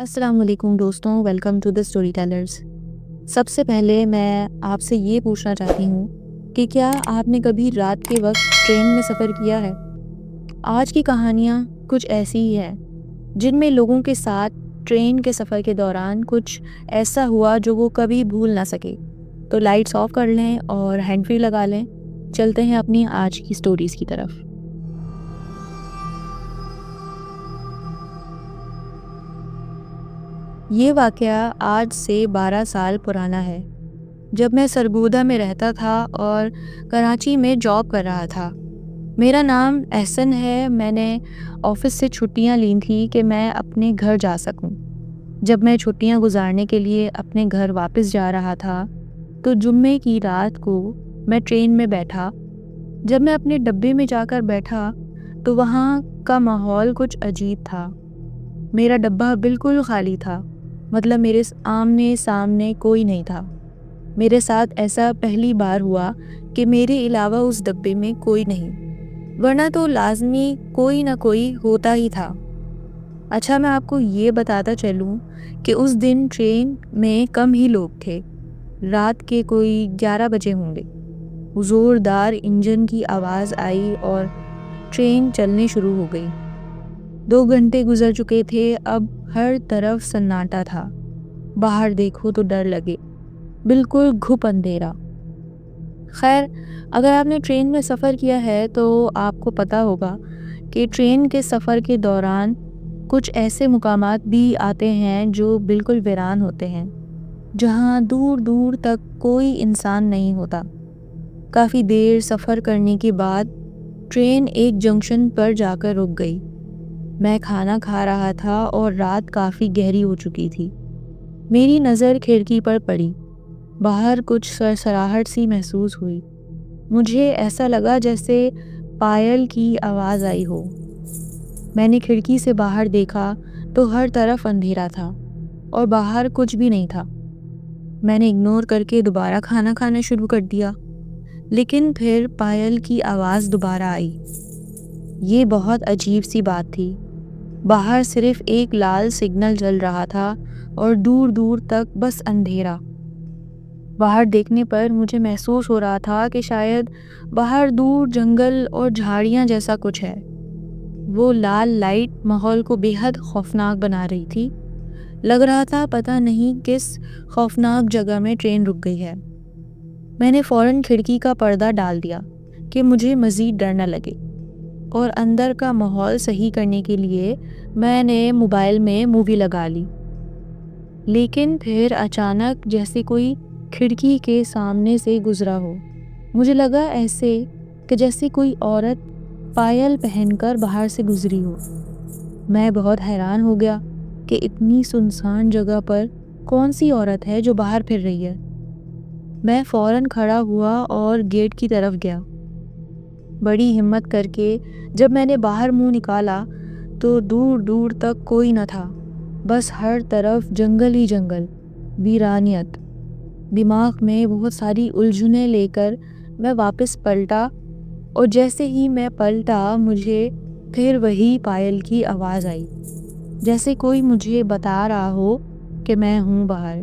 السلام علیکم دوستوں، welcome to the story tellers. سب سے پہلے میں آپ سے یہ پوچھنا چاہتی ہوں کہ کیا آپ نے کبھی رات کے وقت ٹرین میں سفر کیا ہے؟ آج کی کہانیاں کچھ ایسی ہی ہیں جن میں لوگوں کے ساتھ ٹرین کے سفر کے دوران کچھ ایسا ہوا جو وہ کبھی بھول نہ سکے۔ تو لائٹس آف کر لیں اور ہینڈ فری لگا لیں، چلتے ہیں اپنی آج کی اسٹوریز کی طرف۔ یہ واقعہ آج سے 12 سال پرانا ہے، جب میں سرگودا میں رہتا تھا اور کراچی میں جاب کر رہا تھا۔ میرا نام احسن ہے۔ میں نے آفس سے چھٹیاں لی تھیں کہ میں اپنے گھر جا سکوں۔ جب میں چھٹیاں گزارنے کے لیے اپنے گھر واپس جا رہا تھا تو جمعے کی رات کو میں ٹرین میں بیٹھا۔ جب میں اپنے ڈبے میں جا کر بیٹھا تو وہاں کا ماحول کچھ عجیب تھا۔ میرا ڈبہ بالکل خالی تھا، مطلب میرے آمنے سامنے کوئی نہیں تھا۔ میرے ساتھ ایسا پہلی بار ہوا کہ میرے علاوہ اس ڈبے میں کوئی نہیں، ورنہ تو لازمی کوئی نہ کوئی ہوتا ہی تھا۔ اچھا، میں آپ کو یہ بتاتا چلوں کہ اس دن ٹرین میں کم ہی لوگ تھے۔ رات کے کوئی 11 بجے ہوں گے۔ زوردار انجن کی آواز آئی اور ٹرین چلنے شروع ہو گئی۔ 2 گھنٹے گزر چکے تھے، اب ہر طرف سناٹا تھا۔ باہر دیکھو تو ڈر لگے، بالکل گھپ اندھیرا۔ خیر، اگر آپ نے ٹرین میں سفر کیا ہے تو آپ کو پتہ ہوگا کہ ٹرین کے سفر کے دوران کچھ ایسے مقامات بھی آتے ہیں جو بالکل ویران ہوتے ہیں، جہاں دور دور تک کوئی انسان نہیں ہوتا۔ کافی دیر سفر کرنے کے بعد ٹرین ایک جنکشن پر جا کر رک گئی۔ میں کھانا کھا رہا تھا اور رات کافی گہری ہو چکی تھی۔ میری نظر کھڑکی پر پڑی۔ باہر کچھ سرسراہٹ سی محسوس ہوئی۔ مجھے ایسا لگا جیسے پائل کی آواز آئی ہو۔ میں نے کھڑکی سے باہر دیکھا تو ہر طرف اندھیرا تھا اور باہر کچھ بھی نہیں تھا۔ میں نے اگنور کر کے دوبارہ کھانا کھانا شروع کر دیا، لیکن پھر پائل کی آواز دوبارہ آئی۔ یہ بہت عجیب سی بات تھی۔ باہر صرف ایک لال سگنل جل رہا تھا اور دور دور تک بس اندھیرا۔ باہر دیکھنے پر مجھے محسوس ہو رہا تھا کہ شاید باہر دور جنگل اور جھاڑیاں جیسا کچھ ہے۔ وہ لال لائٹ ماحول کو بے حد خوفناک بنا رہی تھی۔ لگ رہا تھا پتہ نہیں کس خوفناک جگہ میں ٹرین رک گئی ہے۔ میں نے فوراً کھڑکی کا پردہ ڈال دیا کہ مجھے مزید ڈر نہ لگے، اور اندر کا ماحول صحیح کرنے کے لیے میں نے موبائل میں مووی لگا لی۔ لیکن پھر اچانک جیسے کوئی کھڑکی کے سامنے سے گزرا ہو۔ مجھے لگا ایسے کہ جیسے کوئی عورت پائل پہن کر باہر سے گزری ہو۔ میں بہت حیران ہو گیا کہ اتنی سنسان جگہ پر کون سی عورت ہے جو باہر پھر رہی ہے۔ میں فوراً کھڑا ہوا اور گیٹ کی طرف گیا۔ بڑی ہمت کر کے جب میں نے باہر منہ نکالا تو دور دور تک کوئی نہ تھا، بس ہر طرف جنگل ہی جنگل، ویرانیت۔ دماغ میں بہت ساری الجھنیں لے کر میں واپس پلٹا، اور جیسے ہی میں پلٹا مجھے پھر وہی پائل کی آواز آئی، جیسے کوئی مجھے بتا رہا ہو کہ میں ہوں باہر۔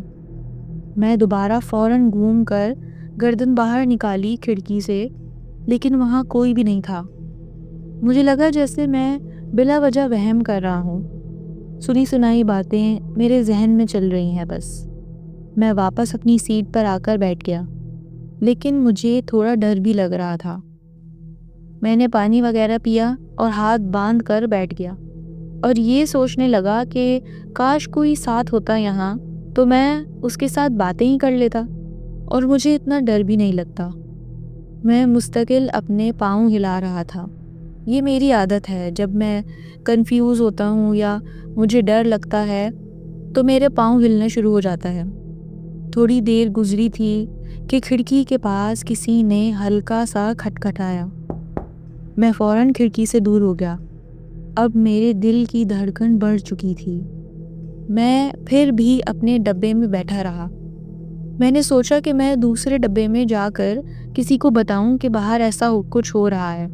میں دوبارہ فوراً گھوم کر گردن باہر نکالی کھڑکی سے، لیکن وہاں کوئی بھی نہیں تھا۔ مجھے لگا جیسے میں بلا وجہ وہم کر رہا ہوں۔ سنی سنائی باتیں میرے ذہن میں چل رہی ہیں بس۔ میں واپس اپنی سیٹ پر آ کر بیٹھ گیا، لیکن مجھے تھوڑا ڈر بھی لگ رہا تھا۔ میں نے پانی وغیرہ پیا اور ہاتھ باندھ کر بیٹھ گیا، اور یہ سوچنے لگا کہ کاش کوئی ساتھ ہوتا یہاں تو میں اس کے ساتھ باتیں ہی کر لیتا اور مجھے اتنا ڈر بھی نہیں لگتا۔ میں مستقل اپنے پاؤں ہلا رہا تھا۔ یہ میری عادت ہے، جب میں کنفیوز ہوتا ہوں یا مجھے ڈر لگتا ہے تو میرے پاؤں ہلنا شروع ہو جاتا ہے۔ تھوڑی دیر گزری تھی کہ کھڑکی کے پاس کسی نے ہلکا سا کھٹکھٹایا۔ میں فوراً کھڑکی سے دور ہو گیا۔ اب میرے دل کی دھڑکن بڑھ چکی تھی۔ میں پھر بھی اپنے ڈبے میں بیٹھا رہا۔ میں نے سوچا کہ میں دوسرے ڈبے میں جا کر کسی کو بتاؤں کہ باہر ایسا کچھ ہو رہا ہے،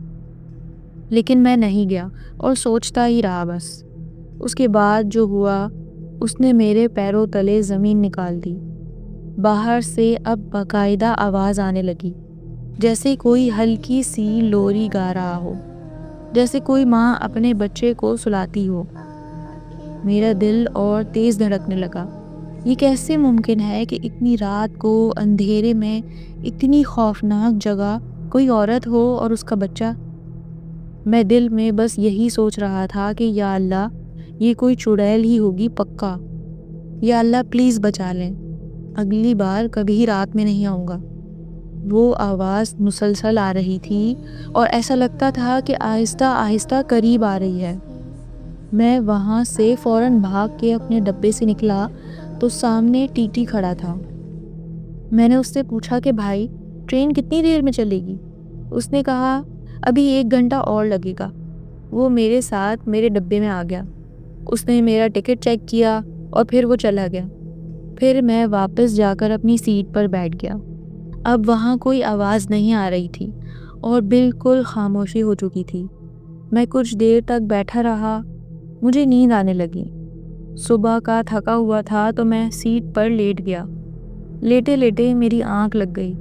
لیکن میں نہیں گیا اور سوچتا ہی رہا بس۔ اس کے بعد جو ہوا اس نے میرے پیروں تلے زمین نکال دی۔ باہر سے اب باقاعدہ آواز آنے لگی، جیسے کوئی ہلکی سی لوری گا رہا ہو، جیسے کوئی ماں اپنے بچے کو سلاتی ہو۔ میرا دل اور تیز دھڑکنے لگا۔ یہ کیسے ممکن ہے کہ اتنی رات کو اندھیرے میں اتنی خوفناک جگہ کوئی عورت ہو اور اس کا بچہ؟ میں دل میں بس یہی سوچ رہا تھا کہ یا اللہ، یہ کوئی چڑیل ہی ہوگی پکا، یا اللہ پلیز بچا لیں، اگلی بار کبھی رات میں نہیں آؤں گا۔ وہ آواز مسلسل آ رہی تھی اور ایسا لگتا تھا کہ آہستہ آہستہ قریب آ رہی ہے۔ میں وہاں سے فوراً بھاگ کے اپنے ڈبے سے نکلا تو سامنے ٹی ٹی کھڑا تھا۔ میں نے اس سے پوچھا کہ بھائی، ٹرین کتنی دیر میں چلے گی؟ اس نے کہا ابھی 1 گھنٹہ اور لگے گا۔ وہ میرے ساتھ میرے ڈبے میں آ گیا۔ اس نے میرا ٹکٹ چیک کیا اور پھر وہ چلا گیا۔ پھر میں واپس جا کر اپنی سیٹ پر بیٹھ گیا۔ اب وہاں کوئی آواز نہیں آ رہی تھی اور بالکل خاموشی ہو چکی تھی۔ میں کچھ دیر تک بیٹھا رہا، مجھے نیند آنے لگی۔ صبح کا تھکا ہوا تھا تو میں سیٹ پر لیٹ گیا۔ لیٹے لیٹے میری آنکھ لگ گئی۔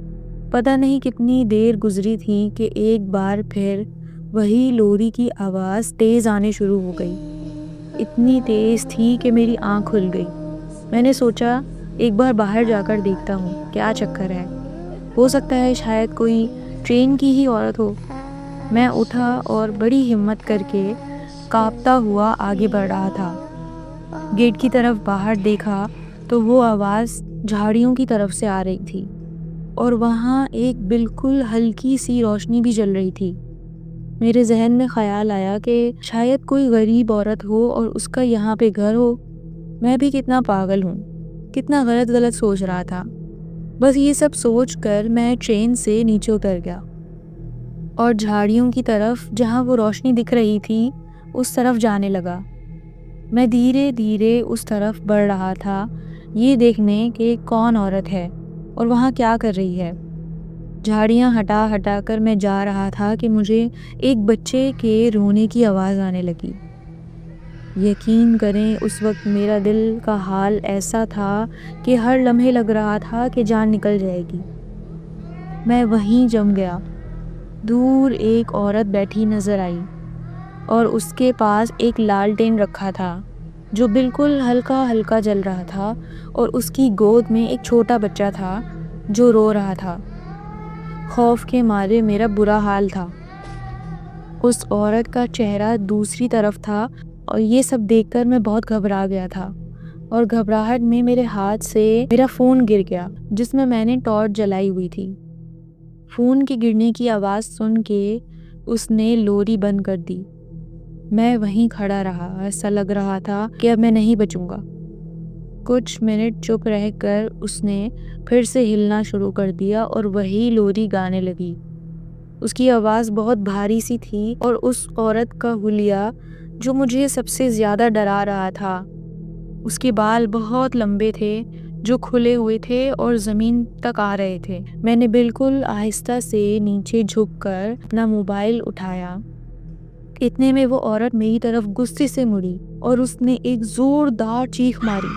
پتہ نہیں کتنی دیر گزری تھی کہ ایک بار پھر وہی لوری کی آواز تیز آنے شروع ہو گئی۔ اتنی تیز تھی کہ میری آنکھ کھل گئی۔ میں نے سوچا ایک بار باہر جا کر دیکھتا ہوں کیا چکر ہے، ہو سکتا ہے شاید کوئی ٹرین کی ہی عورت ہو۔ میں اٹھا اور بڑی ہمت کر کے کانپتا ہوا آگے بڑھ رہا تھا۔ گیٹ کی طرف باہر دیکھا تو وہ آواز جھاڑیوں کی طرف سے آ رہی تھی اور وہاں ایک بالکل ہلکی سی روشنی بھی جل رہی تھی۔ میرے ذہن میں خیال آیا کہ شاید کوئی غریب عورت ہو اور اس کا یہاں پہ گھر ہو۔ میں بھی کتنا پاگل ہوں، کتنا غلط سوچ رہا تھا۔ بس یہ سب سوچ کر میں ٹرین سے نیچے اتر گیا اور جھاڑیوں کی طرف جہاں وہ روشنی دکھ رہی تھی اس طرف جانے لگا۔ میں دھیرے دھیرے اس طرف بڑھ رہا تھا، یہ دیکھنے کہ کون عورت ہے اور وہاں کیا کر رہی ہے۔ جھاڑیاں ہٹا ہٹا کر میں جا رہا تھا کہ مجھے ایک بچے کے رونے کی آواز آنے لگی۔ یقین کریں اس وقت میرا دل کا حال ایسا تھا کہ ہر لمحے لگ رہا تھا کہ جان نکل جائے گی۔ میں وہیں جم گیا۔ دور ایک عورت بیٹھی نظر آئی اور اس کے پاس ایک لالٹین رکھا تھا جو بالکل ہلکا ہلکا جل رہا تھا، اور اس کی گود میں ایک چھوٹا بچہ تھا جو رو رہا تھا۔ خوف کے مارے میرا برا حال تھا۔ اس عورت کا چہرہ دوسری طرف تھا اور یہ سب دیکھ کر میں بہت گھبرا گیا تھا، اور گھبراہٹ میں میرے ہاتھ سے میرا فون گر گیا جس میں نے ٹارچ جلائی ہوئی تھی۔ فون کے گرنے کی آواز سن کے اس نے لوری بند کر دی۔ میں وہیں کھڑا رہا، ایسا لگ رہا تھا کہ اب میں نہیں بچوں گا۔ کچھ منٹ چپ رہ کر اس نے پھر سے ہلنا شروع کر دیا اور وہی لوری گانے لگی۔ اس کی آواز بہت بھاری سی تھی اور اس عورت کا حلیہ جو مجھے سب سے زیادہ ڈرا رہا تھا۔ اس کے بال بہت لمبے تھے جو کھلے ہوئے تھے اور زمین تک آ رہے تھے۔ میں نے بالکل آہستہ سے نیچے جھک کر اپنا موبائل اٹھایا۔ اتنے میں وہ عورت میری طرف غصے سے مڑی اور اس نے ایک زوردار چیخ ماری۔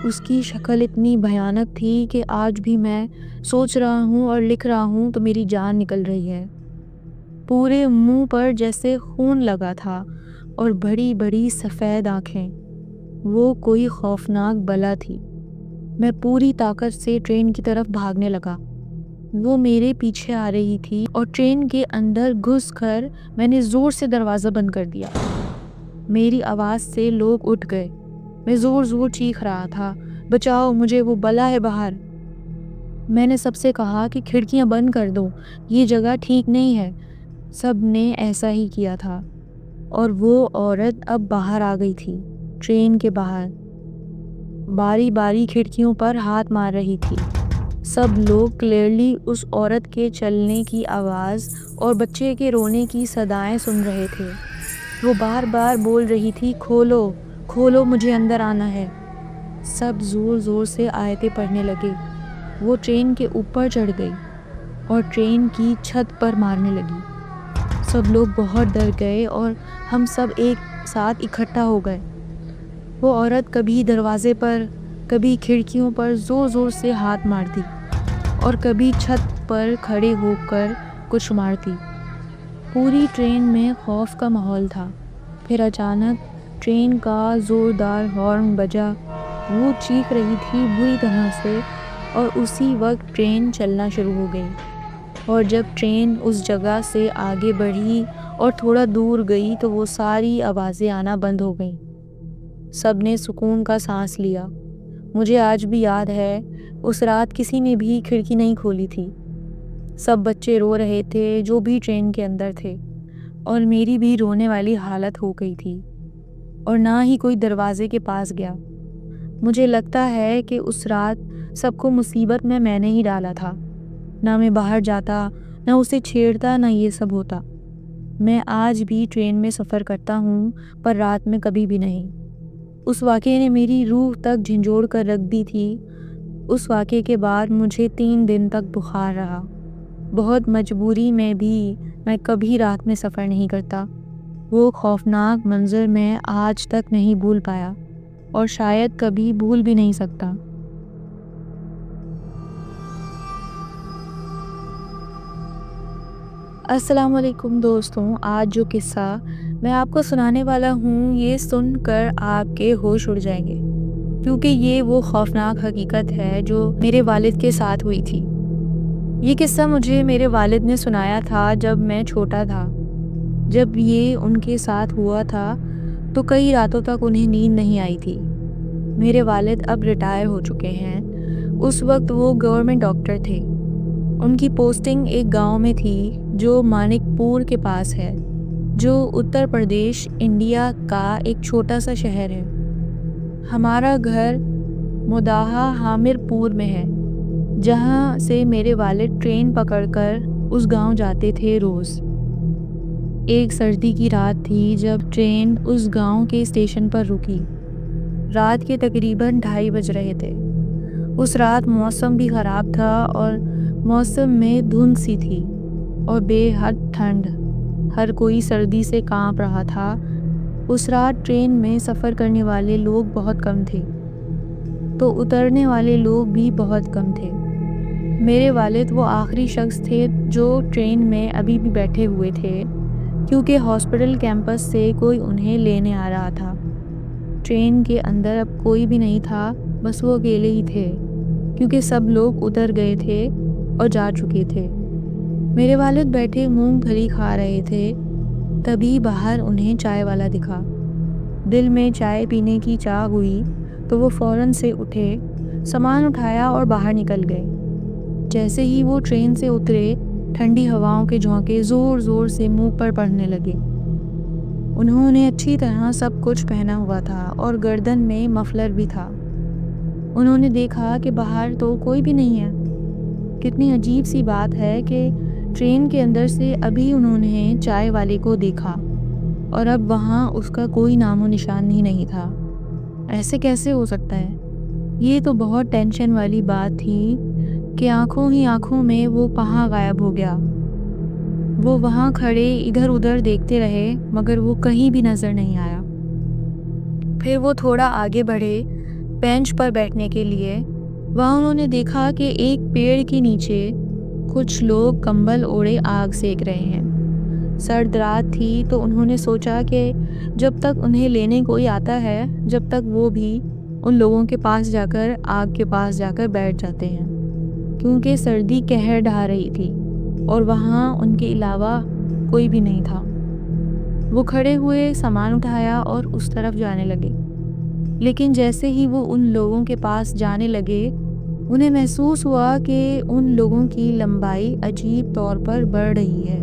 اس کی شکل اتنی بھیانک تھی کہ آج بھی میں سوچ رہا ہوں اور لکھ رہا ہوں تو میری جان نکل رہی ہے۔ پورے منہ پر جیسے خون لگا تھا اور بڑی بڑی سفید آنکھیں۔ وہ کوئی خوفناک بلا تھی۔ میں پوری طاقت سے ٹرین کی طرف بھاگنے لگا۔ وہ میرے پیچھے آ رہی تھی اور ٹرین کے اندر گھس کر میں نے زور سے دروازہ بند کر دیا۔ میری آواز سے لوگ اٹھ گئے۔ میں زور زور چیخ رہا تھا، بچاؤ مجھے، وہ بلا ہے باہر۔ میں نے سب سے کہا کہ کھڑکیاں بند کر دو، یہ جگہ ٹھیک نہیں ہے۔ سب نے ایسا ہی کیا تھا اور وہ عورت اب باہر آ گئی تھی، ٹرین کے باہر، باری باری کھڑکیوں پر ہاتھ مار رہی تھی۔ سب لوگ کلیئرلی اس عورت کے چلنے کی آواز اور بچے کے رونے کی صدائیں سن رہے تھے۔ وہ بار بار بول رہی تھی، کھولو کھولو، مجھے اندر آنا ہے۔ سب زور زور سے آیتیں پڑھنے لگے۔ وہ ٹرین کے اوپر چڑھ گئی اور ٹرین کی چھت پر مارنے لگی۔ سب لوگ بہت ڈر گئے اور ہم سب ایک ساتھ اکٹھا ہو گئے۔ وہ عورت کبھی دروازے پر، کبھی کھڑکیوں پر زور زور سے ہاتھ مارتی اور کبھی چھت پر کھڑے ہو کر کچھ مارتی۔ پوری ٹرین میں خوف کا ماحول تھا۔ پھر اچانک ٹرین کا زوردار ہارن بجا۔ وہ چیخ رہی تھی بری طرح سے، اور اسی وقت ٹرین چلنا شروع ہو گئی۔ اور جب ٹرین اس جگہ سے آگے بڑھی اور تھوڑا دور گئی تو وہ ساری آوازیں آنا بند ہو گئیں۔ سب نے سکون کا سانس لیا۔ مجھے آج بھی یاد ہے، اس رات کسی نے بھی کھڑکی نہیں کھولی تھی۔ سب بچے رو رہے تھے جو بھی ٹرین کے اندر تھے، اور میری بھی رونے والی حالت ہو گئی تھی، اور نہ ہی کوئی دروازے کے پاس گیا۔ مجھے لگتا ہے کہ اس رات سب کو مصیبت میں نے ہی ڈالا تھا۔ نہ میں باہر جاتا، نہ اسے چھیڑتا، نہ یہ سب ہوتا۔ میں آج بھی ٹرین میں سفر کرتا ہوں، پر رات میں کبھی بھی نہیں۔ اس واقعے نے میری روح تک جھنجھوڑ کر رکھ دی تھی۔ اس واقعے کے بعد مجھے 3 دن تک بخار رہا۔ بہت مجبوری میں بھی میں کبھی رات میں سفر نہیں کرتا۔ وہ خوفناک منظر میں آج تک نہیں بھول پایا، اور شاید کبھی بھول بھی نہیں سکتا۔ السلام علیکم دوستوں، آج جو قصہ میں آپ کو سنانے والا ہوں، یہ سن کر آپ کے ہوش اڑ جائیں گے، کیونکہ یہ وہ خوفناک حقیقت ہے جو میرے والد کے ساتھ ہوئی تھی۔ یہ قصہ مجھے میرے والد نے سنایا تھا جب میں چھوٹا تھا۔ جب یہ ان کے ساتھ ہوا تھا تو کئی راتوں تک انہیں نیند نہیں آئی تھی۔ میرے والد اب ریٹائر ہو چکے ہیں۔ اس وقت وہ گورنمنٹ ڈاکٹر تھے۔ ان کی پوسٹنگ ایک گاؤں میں تھی جو مانک پور کے پاس ہے، جو اتر پردیش، انڈیا کا ایک چھوٹا سا شہر ہے۔ ہمارا گھر مداحہ ہامر پور میں ہے، جہاں سے میرے والد ٹرین پکڑ کر اس گاؤں جاتے تھے روز۔ ایک سردی کی رات تھی جب ٹرین اس گاؤں کے اسٹیشن پر رکی۔ رات کے تقریباً 2:30 بج رہے تھے۔ اس رات موسم بھی خراب تھا، اور موسم میں دھند سی تھی اور بے حد ٹھنڈ۔ ہر کوئی سردی سے کانپ رہا تھا۔ اس رات ٹرین میں سفر کرنے والے لوگ بہت کم تھے، تو اترنے والے لوگ بھی بہت کم تھے۔ میرے والد وہ آخری شخص تھے جو ٹرین میں ابھی بھی بیٹھے ہوئے تھے، کیونکہ ہاسپٹل کیمپس سے کوئی انہیں لینے آ رہا تھا۔ ٹرین کے اندر اب کوئی بھی نہیں تھا، بس وہ اکیلے ہی تھے، کیونکہ سب لوگ اتر گئے تھے اور جا چکے تھے۔ میرے والد بیٹھے مونگ پھلی کھا رہے تھے، تبھی باہر انہیں چائے والا دکھا۔ دل میں چائے پینے کی چاہ ہوئی تو وہ فوراً سے اٹھے، سامان اٹھایا اور باہر نکل گئے۔ جیسے ہی وہ ٹرین سے اترے، ٹھنڈی ہواؤں کے جھونکے زور زور سے منہ پر پڑنے لگے۔ انہوں نے اچھی طرح سب کچھ پہنا ہوا تھا اور گردن میں مفلر بھی تھا۔ انہوں نے دیکھا کہ باہر تو کوئی بھی نہیں ہے۔ کتنی عجیب سی بات ہے کہ ٹرین کے اندر سے ابھی انہوں نے چائے والے کو دیکھا، اور اب وہاں اس کا کوئی نام و نشان ہی نہیں تھا۔ ایسے کیسے ہو سکتا ہے؟ یہ تو بہت ٹینشن والی بات تھی کہ آنکھوں ہی آنکھوں میں وہ کہاں غائب ہو گیا۔ وہ وہاں کھڑے ادھر ادھر دیکھتے رہے، مگر وہ کہیں بھی نظر نہیں آیا۔ پھر وہ تھوڑا آگے بڑھے بینچ پر بیٹھنے کے لیے۔ وہاں انہوں نے دیکھا کہ ایک پیڑ کے نیچے کچھ لوگ کمبل اوڑھے آگ سیک رہے ہیں۔ سرد رات تھی تو انہوں نے سوچا کہ جب تک انہیں لینے کوئی آتا ہے، جب تک وہ بھی ان لوگوں کے پاس جا کر آگ کے پاس جا کر بیٹھ جاتے ہیں، کیونکہ سردی قہر ڈھا رہی تھی اور وہاں ان کے علاوہ کوئی بھی نہیں تھا۔ وہ کھڑے ہوئے، سامان اٹھایا اور اس طرف جانے لگے، لیکن جیسے ہی وہ ان لوگوں کے پاس جانے لگے، انہیں محسوس ہوا کہ ان لوگوں کی لمبائی عجیب طور پر بڑھ رہی ہے۔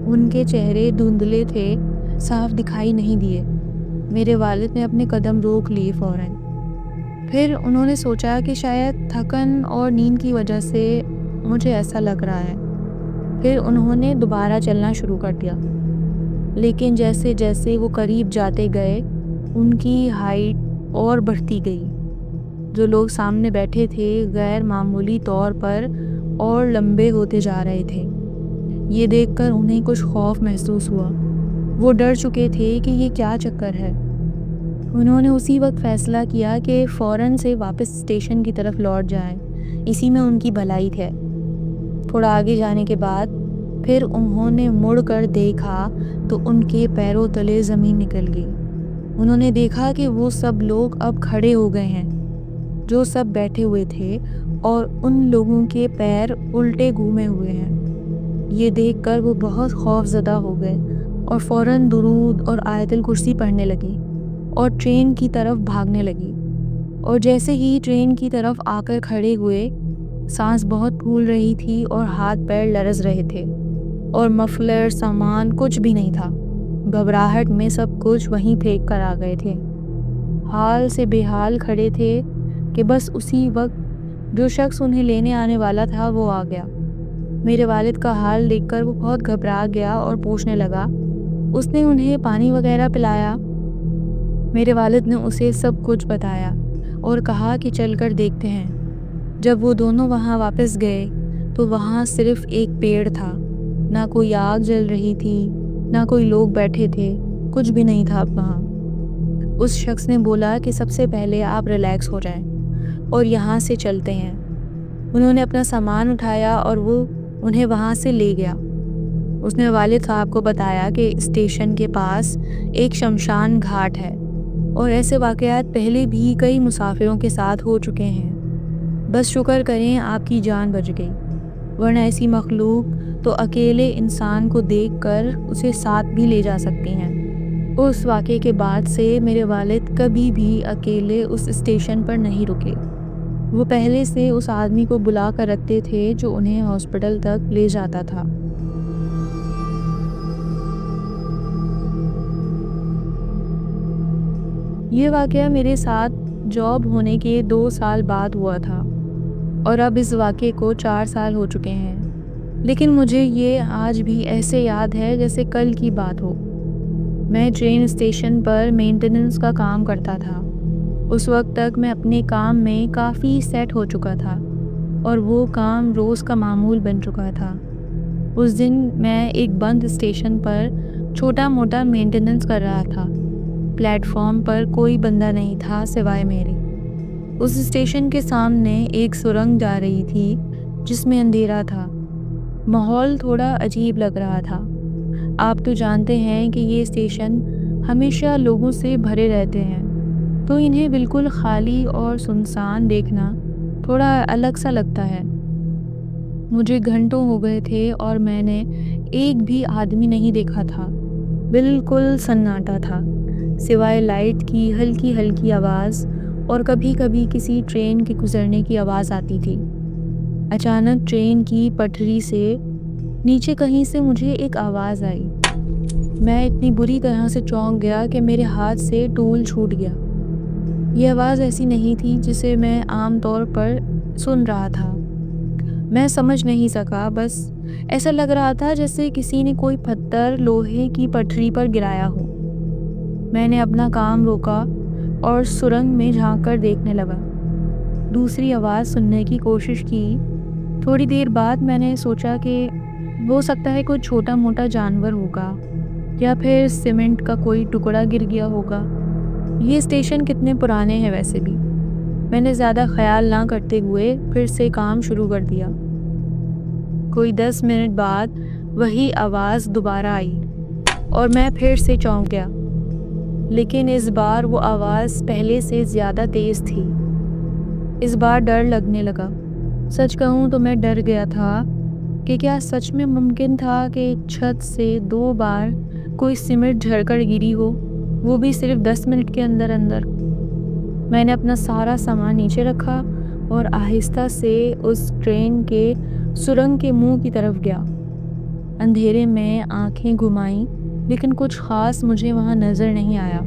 ان کے چہرے دھندلے تھے، صاف دکھائی نہیں دیے۔ میرے والد نے اپنے قدم روک لیے فوراً۔ پھر انہوں نے سوچا کہ شاید تھکن اور نیند کی وجہ سے مجھے ایسا لگ رہا ہے۔ پھر انہوں نے دوبارہ چلنا شروع کر دیا، لیکن جیسے جیسے وہ قریب جاتے گئے، ان کی ہائٹ اور بڑھتی گئی۔ جو لوگ سامنے بیٹھے تھے غیر معمولی طور پر اور لمبے ہوتے جا رہے تھے۔ یہ دیکھ کر انہیں کچھ خوف محسوس ہوا۔ وہ ڈر چکے تھے کہ یہ کیا چکر ہے۔ انہوں نے اسی وقت فیصلہ کیا کہ فوراً سے واپس اسٹیشن کی طرف لوٹ جائیں، اسی میں ان کی بھلائی ہے۔ تھوڑا آگے جانے کے بعد پھر انہوں نے مڑ کر دیکھا تو ان کے پیروں تلے زمین نکل گئی۔ انہوں نے دیکھا کہ وہ سب لوگ اب کھڑے ہو گئے ہیں جو سب بیٹھے ہوئے تھے، اور ان لوگوں کے پیر الٹے گھومے ہوئے ہیں۔ یہ دیکھ کر وہ بہت خوف زدہ ہو گئے اور فوراً درود اور آیت الکرسی پڑھنے لگی اور ٹرین کی طرف بھاگنے لگی۔ اور جیسے ہی ٹرین کی طرف آ کر کھڑے ہوئے، سانس بہت پھول رہی تھی اور ہاتھ پیر لرز رہے تھے، اور مفلر سامان کچھ بھی نہیں تھا۔ گھبراہٹ میں سب کچھ وہیں پھینک کر آ گئے تھے، حال سے بے حال کھڑے تھے کہ بس اسی وقت جو شخص انہیں لینے آنے والا تھا وہ آ گیا۔ میرے والد کا حال دیکھ کر وہ بہت گھبرا گیا اور پوچھنے لگا، اس نے انہیں پانی وغیرہ پلایا؟ میرے والد نے اسے سب کچھ بتایا اور کہا کہ چل کر دیکھتے ہیں۔ جب وہ دونوں وہاں واپس گئے تو وہاں صرف ایک پیڑ تھا، نہ کوئی آگ جل رہی تھی، نہ کوئی لوگ بیٹھے تھے، کچھ بھی نہیں تھا اب وہاں۔ اس شخص نے بولا کہ سب سے پہلے آپ ریلیکس ہو جائیں اور یہاں سے چلتے ہیں۔ انہوں نے اپنا سامان اٹھایا اور وہ انہیں وہاں سے لے گیا۔ اس نے والد صاحب کو بتایا کہ اسٹیشن کے پاس ایک شمشان گھاٹ ہے، اور ایسے واقعات پہلے بھی کئی مسافروں کے ساتھ ہو چکے ہیں۔ بس شکر کریں آپ کی جان بچ گئی، ورنہ ایسی مخلوق تو اکیلے انسان کو دیکھ کر اسے ساتھ بھی لے جا سکتی ہیں۔ اس واقعے کے بعد سے میرے والد کبھی بھی اکیلے اس اسٹیشن پر نہیں رکے۔ وہ پہلے سے اس آدمی کو بلا کر رکھتے تھے جو انہیں ہاسپٹل تک لے جاتا تھا۔ یہ واقعہ میرے ساتھ جاب ہونے کے 2 سال بعد ہوا تھا، اور اب اس واقعے کو 4 سال ہو چکے ہیں، لیکن مجھے یہ آج بھی ایسے یاد ہے جیسے کل کی بات ہو۔ میں ٹرین اسٹیشن پر مینٹیننس کا کام کرتا تھا۔ اس وقت تک میں اپنے کام میں کافی سیٹ ہو چکا تھا، اور وہ کام روز کا معمول بن چکا تھا۔ اس دن میں ایک بند اسٹیشن پر چھوٹا موٹا مینٹیننس کر رہا تھا۔ پلیٹ فارم پر کوئی بندہ نہیں تھا سوائے میرے۔ اس اسٹیشن کے سامنے ایک سرنگ جا رہی تھی جس میں اندھیرا تھا۔ ماحول تھوڑا عجیب لگ رہا تھا۔ آپ تو جانتے ہیں کہ یہ اسٹیشن ہمیشہ لوگوں سے بھرے رہتے ہیں، تو انہیں بالکل خالی اور سنسان دیکھنا تھوڑا الگ سا لگتا ہے۔ مجھے گھنٹوں ہو گئے تھے اور میں نے ایک بھی آدمی نہیں دیکھا تھا۔ بالکل سناٹا تھا، سوائے لائٹ کی ہلکی ہلکی آواز اور کبھی کبھی کسی ٹرین کے گزرنے کی آواز آتی تھی۔ اچانک ٹرین کی پٹری سے نیچے کہیں سے مجھے ایک آواز آئی۔ میں اتنی بری طرح سے چونک گیا کہ میرے ہاتھ سے ٹول چھوٹ گیا۔ یہ آواز ایسی نہیں تھی جسے میں عام طور پر سن رہا تھا۔ میں سمجھ نہیں سکا، بس ایسا لگ رہا تھا جیسے کسی نے کوئی پتھر لوہے کی پٹری پر گرایا ہو۔ میں نے اپنا کام روکا اور سرنگ میں جھانک کر دیکھنے لگا، دوسری آواز سننے کی کوشش کی۔ تھوڑی دیر بعد میں نے سوچا کہ ہو سکتا ہے کوئی چھوٹا موٹا جانور ہوگا، یا پھر سیمنٹ کا کوئی ٹکڑا گر گیا ہوگا۔ یہ اسٹیشن کتنے پرانے ہیں ویسے بھی۔ میں نے زیادہ خیال نہ کرتے ہوئے پھر سے کام شروع کر دیا۔ کوئی 10 منٹ بعد وہی آواز دوبارہ آئی اور میں پھر سے چونک گیا، لیکن اس بار وہ آواز پہلے سے زیادہ تیز تھی۔ اس بار ڈر لگنے لگا۔ سچ کہوں تو میں ڈر گیا تھا کہ کیا سچ میں ممکن تھا کہ چھت سے 2 بار کوئی سیمنٹ جھڑ کر گری ہو، وہ بھی صرف 10 منٹ کے اندر اندر۔ میں نے اپنا سارا سامان نیچے رکھا اور آہستہ سے اس ٹرین کے سرنگ کے منہ کی طرف گیا۔ اندھیرے میں آنکھیں گھمائیں، لیکن کچھ خاص مجھے وہاں نظر نہیں آیا۔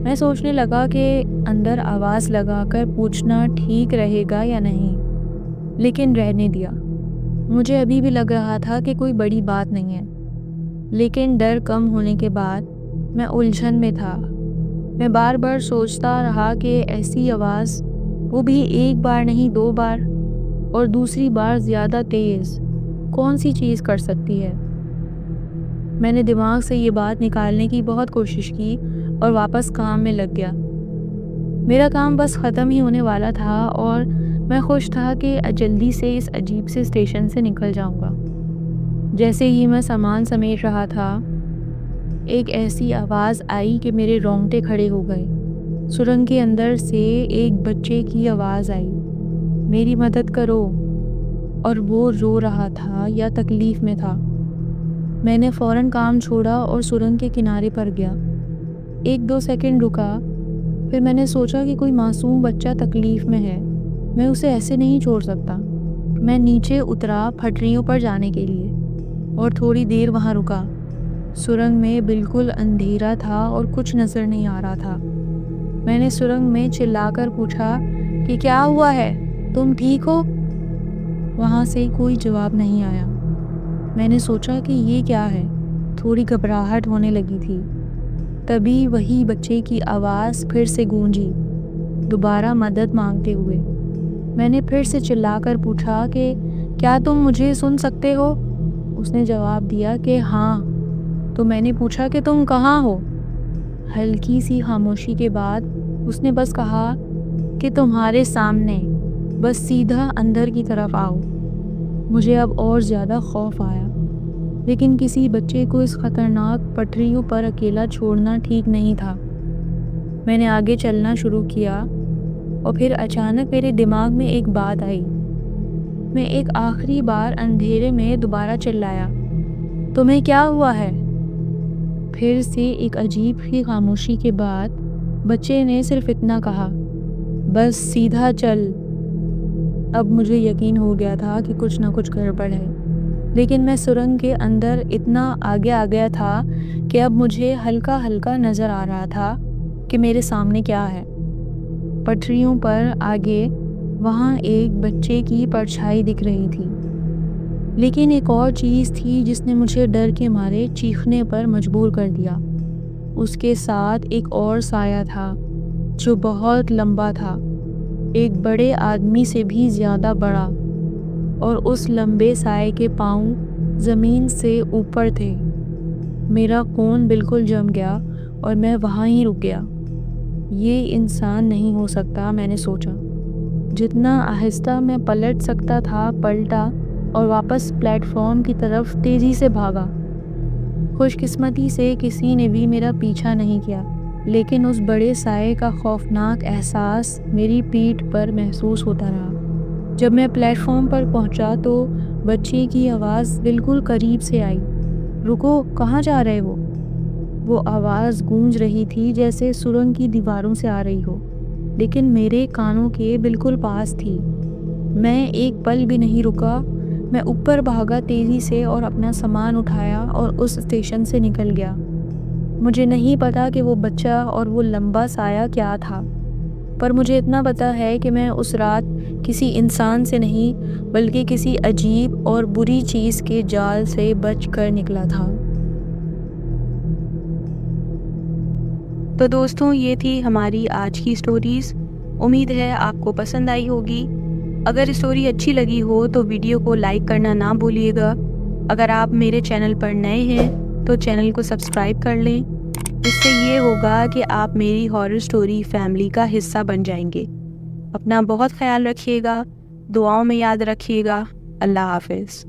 میں سوچنے لگا کہ اندر آواز لگا کر پوچھنا ٹھیک رہے گا یا نہیں، لیکن رہنے دیا۔ مجھے ابھی بھی لگ رہا تھا کہ کوئی بڑی بات نہیں ہے، لیکن ڈر کم ہونے کے بعد میں الجھن میں تھا۔ میں بار بار سوچتا رہا کہ ایسی آواز، وہ بھی ایک بار نہیں 2 بار، اور دوسری بار زیادہ تیز، کون سی چیز کر سکتی ہے؟ میں نے دماغ سے یہ بات نکالنے کی بہت کوشش کی، اور واپس کام میں لگ گیا۔ میرا کام بس ختم ہی ہونے والا تھا اور میں خوش تھا کہ جلدی سے اس عجیب سے اسٹیشن سے نکل جاؤں گا۔ جیسے ہی میں سامان سمیٹ رہا تھا، ایک ایسی آواز آئی کہ میرے رونگٹے کھڑے ہو گئے۔ سرنگ کے اندر سے ایک بچے کی آواز آئی، میری مدد کرو، اور وہ رو رہا تھا یا تکلیف میں تھا۔ میں نے فوراً کام چھوڑا اور سرنگ کے کنارے پر گیا۔ 1-2 سیکنڈ رکا، پھر میں نے سوچا کہ کوئی معصوم بچہ تکلیف میں ہے، میں اسے ایسے نہیں چھوڑ سکتا۔ میں نیچے اترا پٹریوں پر جانے کے لیے اور تھوڑی دیر وہاں رکا۔ سرنگ میں بالکل اندھیرا تھا اور کچھ نظر نہیں آ رہا تھا۔ میں نے سرنگ میں چلا کر پوچھا کہ کیا ہوا ہے، تم ٹھیک ہو؟ وہاں سے کوئی جواب نہیں آیا۔ میں نے سوچا کہ یہ کیا ہے، تھوڑی گھبراہٹ ہونے لگی تھی۔ تبھی وہی بچے کی آواز پھر سے گونجی، دوبارہ مدد مانگتے ہوئے۔ میں نے پھر سے چلا کر پوچھا کہ کیا تم مجھے سن سکتے ہو؟ اس نے جواب دیا کہ ہاں۔ تو میں نے پوچھا کہ تم کہاں ہو؟ ہلکی سی خاموشی کے بعد اس نے بس کہا کہ تمہارے سامنے، بس سیدھا اندر کی طرف آؤ۔ مجھے اب اور زیادہ خوف آیا، لیکن کسی بچے کو اس خطرناک پٹریوں پر اکیلا چھوڑنا ٹھیک نہیں تھا۔ میں نے آگے چلنا شروع کیا اور پھر اچانک میرے دماغ میں ایک بات آئی۔ میں ایک آخری بار اندھیرے میں دوبارہ چلایا، تمہیں کیا ہوا ہے؟ پھر سے ایک عجیب سی خاموشی کے بعد بچے نے صرف اتنا کہا، بس سیدھا چل۔ اب مجھے یقین ہو گیا تھا کہ کچھ نہ کچھ گڑبڑ ہے، لیکن میں سرنگ کے اندر اتنا آگے آ گیا تھا کہ اب مجھے ہلکا ہلکا نظر آ رہا تھا کہ میرے سامنے کیا ہے۔ پٹریوں پر آگے وہاں ایک بچے کی پرچھائی دکھ رہی تھی، لیکن ایک اور چیز تھی جس نے مجھے ڈر کے مارے چیخنے پر مجبور کر دیا۔ اس کے ساتھ ایک اور سایہ تھا جو بہت لمبا تھا، ایک بڑے آدمی سے بھی زیادہ بڑا، اور اس لمبے سائے کے پاؤں زمین سے اوپر تھے۔ میرا خون بالکل جم گیا اور میں وہاں ہی رک گیا۔ یہ انسان نہیں ہو سکتا، میں نے سوچا۔ جتنا آہستہ میں پلٹ سکتا تھا پلٹا اور واپس پلیٹ فارم کی طرف تیزی سے بھاگا۔ خوش قسمتی سے کسی نے بھی میرا پیچھا نہیں کیا، لیکن اس بڑے سائے کا خوفناک احساس میری پیٹھ پر محسوس ہوتا رہا۔ جب میں پلیٹ فارم پر پہنچا تو بچے کی آواز بالکل قریب سے آئی، رکو، کہاں جا رہے ہو؟ وہ آواز گونج رہی تھی جیسے سرنگ کی دیواروں سے آ رہی ہو، لیکن میرے کانوں کے بالکل پاس تھی۔ میں ایک پل بھی نہیں رکا، میں اوپر بھاگا تیزی سے اور اپنا سامان اٹھایا اور اس اسٹیشن سے نکل گیا۔ مجھے نہیں پتا کہ وہ بچہ اور وہ لمبا سایہ کیا تھا، پر مجھے اتنا پتا ہے کہ میں اس رات کسی انسان سے نہیں بلکہ کسی عجیب اور بری چیز کے جال سے بچ کر نکلا تھا۔ تو دوستوں، یہ تھی ہماری آج کی سٹوریز۔ امید ہے آپ کو پسند آئی ہوگی۔ اگر اسٹوری اچھی لگی ہو تو ویڈیو کو لائک کرنا نہ بھولیے گا۔ اگر آپ میرے چینل پر نئے ہیں تو چینل کو سبسکرائب کر لیں۔ اس سے یہ ہوگا کہ آپ میری ہارر سٹوری فیملی کا حصہ بن جائیں گے۔ اپنا بہت خیال رکھیے گا، دعاؤں میں یاد رکھیے گا۔ اللہ حافظ۔